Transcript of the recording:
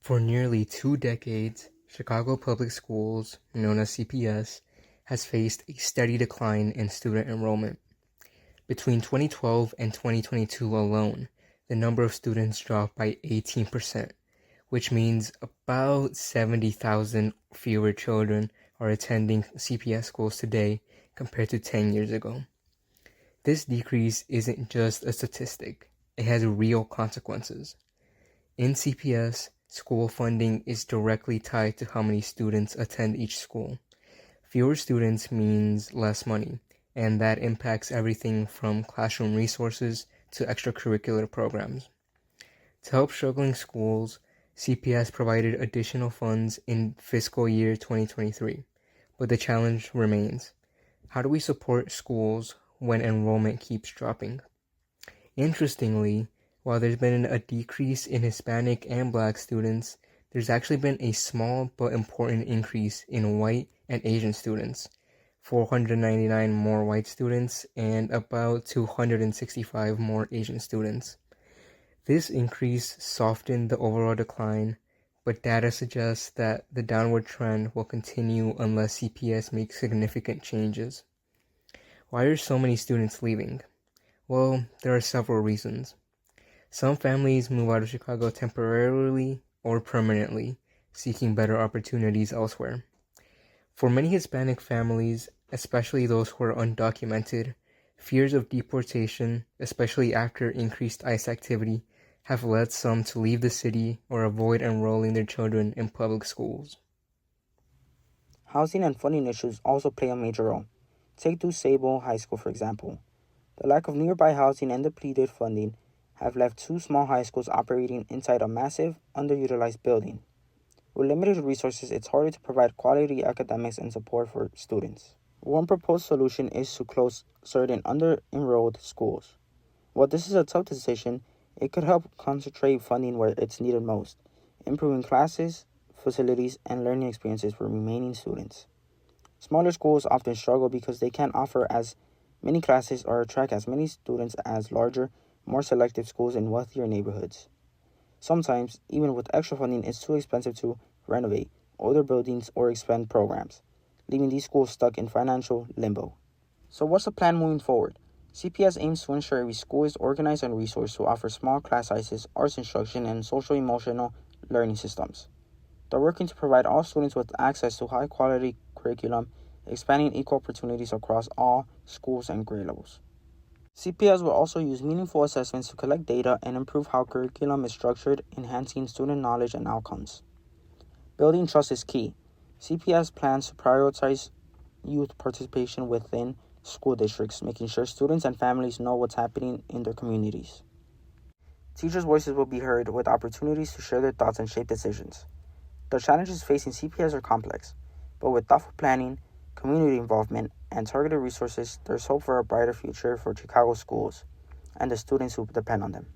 For nearly 2 decades, Chicago Public Schools, known as CPS, has faced a steady decline in student enrollment. Between 2012 and 2022 alone, the number of students dropped by 18%, which means about 70,000 fewer children are attending CPS schools today compared to 10 years ago. This decrease isn't just a statistic, it has real consequences. In CPS, school funding is directly tied to how many students attend each school. Fewer students means less money, and that impacts everything from classroom resources to extracurricular programs. To help struggling schools, CPS provided additional funds in fiscal year 2023, but the challenge remains. How do we support schools when enrollment keeps dropping? Interestingly, while there's been a decrease in Hispanic and Black students, there's actually been a small but important increase in white and Asian students, 499 more white students and about 265 more Asian students. This increase softened the overall decline, but data suggests that the downward trend will continue unless CPS makes significant changes. Why are so many students leaving? Well, there are several reasons. Some families move out of Chicago temporarily or permanently, seeking better opportunities elsewhere. For many Hispanic families, especially those who are undocumented, fears of deportation, especially after increased ICE activity, have led some to leave the city or avoid enrolling their children in public schools. Housing and funding issues also play a major role. Take DuSable High School, for example. The lack of nearby housing and depleted funding have left two small high schools operating inside a massive, underutilized building. With limited resources, it's harder to provide quality academics and support for students. One proposed solution is to close certain under-enrolled schools. While this is a tough decision, it could help concentrate funding where it's needed most, improving classes, facilities, and learning experiences for remaining students. Smaller schools often struggle because they can't offer as many classes or attract as many students as larger, more selective schools in wealthier neighborhoods. Sometimes, even with extra funding, it's too expensive to renovate older buildings or expand programs, leaving these schools stuck in financial limbo. So what's the plan moving forward? CPS aims to ensure every school is organized and resourced to offer small class sizes, arts instruction, and social-emotional learning systems. They're working to provide all students with access to high-quality curriculum, expanding equal opportunities across all schools and grade levels. CPS will also use meaningful assessments to collect data and improve how curriculum is structured, enhancing student knowledge and outcomes. Building trust is key. CPS plans to prioritize youth participation within school districts, making sure students and families know what's happening in their communities. Teachers' voices will be heard with opportunities to share their thoughts and shape decisions. The challenges facing CPS are complex, but with thoughtful planning, community involvement, and targeted resources, there's hope for a brighter future for Chicago schools and the students who depend on them.